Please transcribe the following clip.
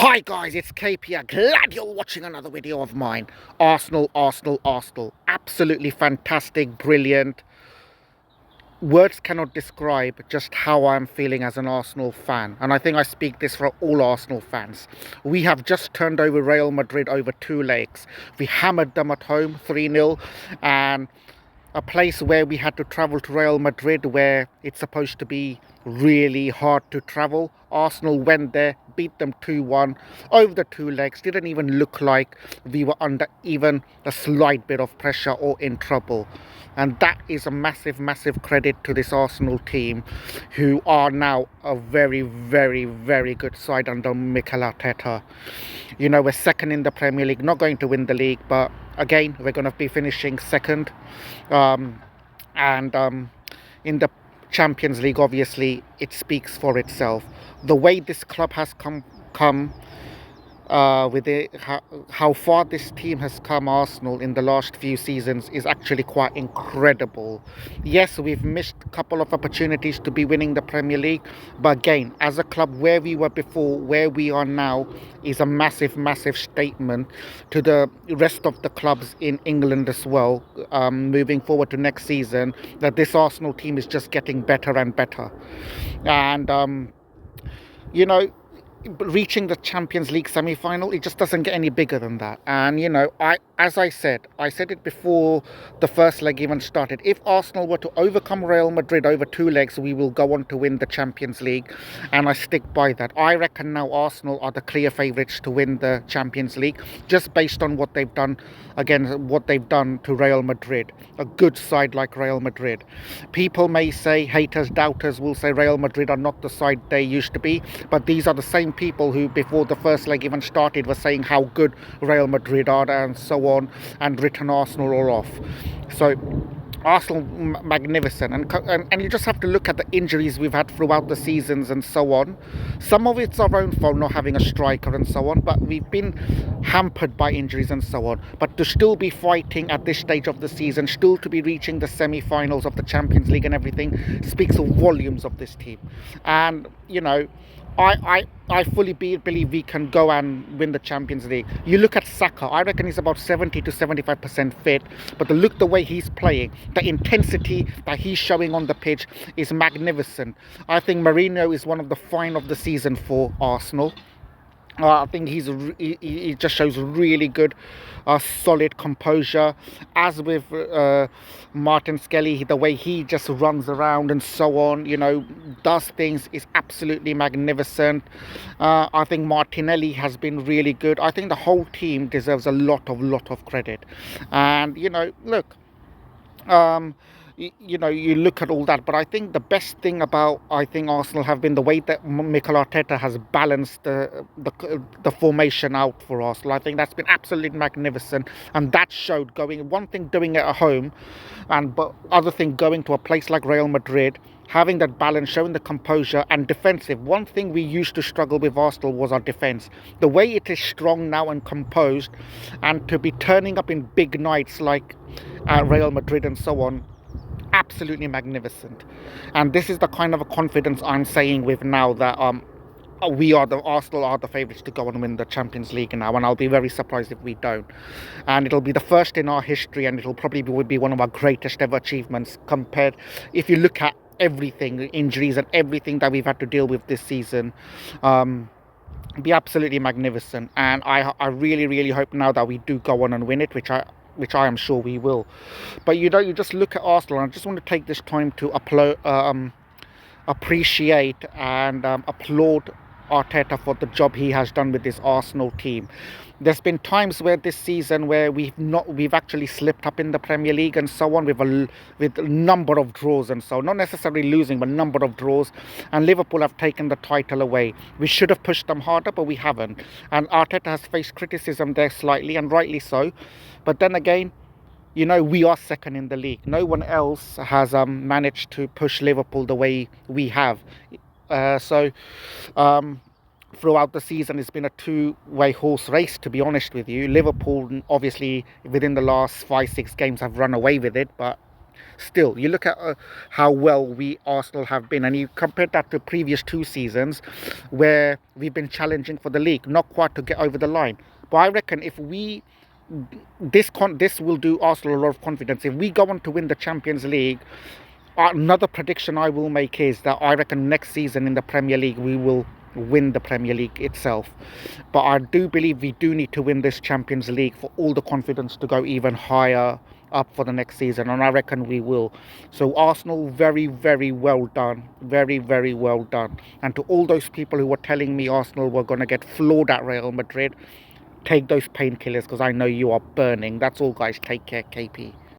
Hi guys, it's KP here. Glad you're watching another video of mine. Arsenal, Arsenal, Arsenal. Absolutely fantastic, brilliant. Words cannot describe just how I'm feeling as an Arsenal fan. And I think I speak this for all Arsenal fans. We have just turned over Real Madrid over 2 legs. We hammered them at home 3-0, and a place where we had to travel to Real Madrid, where it's supposed to be really hard to travel. Arsenal went there, beat them 2-1 over the 2 legs. Didn't even look like we were under even a slight bit of pressure or in trouble. And that is a massive, massive credit to this Arsenal team, who are now a very, very, very good side under Mikel Arteta. You know, we're second in the Premier League, not going to win the league, but again, we're going to be finishing second. And in the Champions League, obviously, it speaks for itself. The way this club has come with it, how far this team has come, Arsenal, in the last few seasons is actually quite incredible. Yes, we've missed a couple of opportunities to be winning the Premier League, but again, as a club, where we were before, where we are now, is a massive, massive statement to the rest of the clubs in England as well, moving forward to next season, that this Arsenal team is just getting better and better. And you know, reaching the Champions League semi-final, it just doesn't get any bigger than that. And you know, as I said it before the first leg even started, if Arsenal were to overcome Real Madrid over 2 legs, we will go on to win the Champions League, and I stick by that. I reckon now Arsenal are the clear favourites to win the Champions League, just based on what they've done to Real Madrid, a good side like Real Madrid. People may say, haters, doubters will say Real Madrid are not the side they used to be, but these are the same people who, before the first leg even started, were saying how good Real Madrid are and so on, and written Arsenal all off. So Arsenal, magnificent. And you just have to look at the injuries we've had throughout the seasons and so on. Some of it's our own fault, not having a striker and so on, but we've been hampered by injuries and so on. But to still be fighting at this stage of the season, still to be reaching the semi-finals of the Champions League and everything, speaks volumes of this team. And you know, I fully believe we can go and win the Champions League. You look at Saka, I reckon he's about 70 to 75% fit, but the way he's playing, the intensity that he's showing on the pitch is magnificent. I think Mourinho is one of the fine of the season for Arsenal. I think he just shows really good, solid composure. As with Martin Skelly, the way he just runs around and so on, you know, does things, is absolutely magnificent. I think Martinelli has been really good. I think the whole team deserves a lot of credit. And you know, look. You know, you look at all that, but I think the best thing about Arsenal have been the way that Mikel Arteta has balanced the formation out for Arsenal. I think that's been absolutely magnificent, and that showed. Going one thing doing it at home, but other thing going to a place like Real Madrid, having that balance, showing the composure and defensive. One thing we used to struggle with Arsenal was our defence. The way it is strong now and composed, and to be turning up in big nights like at Real Madrid and so on, absolutely magnificent. And this is the kind of a confidence I'm saying with now, that Arsenal are the favourites to go and win the Champions League now, and I'll be very surprised if we don't. And it'll be the first in our history, and it'll probably be one of our greatest ever achievements, compared, if you look at everything, injuries and everything that we've had to deal with this season. Be absolutely magnificent. And I really, really hope now that we do go on and win it, which I am sure we will. But you know, you just look at Arsenal, and I just want to take this time to appreciate and applaud Arteta for the job he has done with this Arsenal team. There's been times where this season where we've actually slipped up in the Premier League and so on, with a number of draws and so, not necessarily losing, but number of draws, and Liverpool have taken the title away. We should have pushed them harder, but we haven't. And Arteta has faced criticism there slightly, and rightly so. But then again, you know, we are second in the league. No one else has managed to push Liverpool the way we have. So throughout the season, it's been a two-way horse race, to be honest with you. Liverpool, obviously, within the last 5-6 games have run away with it, but Still, you look at how well we Arsenal have been, and you compare that to previous 2 seasons where we've been challenging for the league, not quite to get over the line. But I reckon if we this will do Arsenal a lot of confidence. If we go on to win the Champions League, another prediction I will make is that I reckon next season in the Premier League we will win the Premier League itself. But I do believe we do need to win this Champions League for all the confidence to go even higher up for the next season, and I reckon we will. So Arsenal, very, very well done. Very, very well done. And to all those people who were telling me Arsenal were going to get floored at Real Madrid, take those painkillers because I know you are burning. That's all, guys. Take care, KP.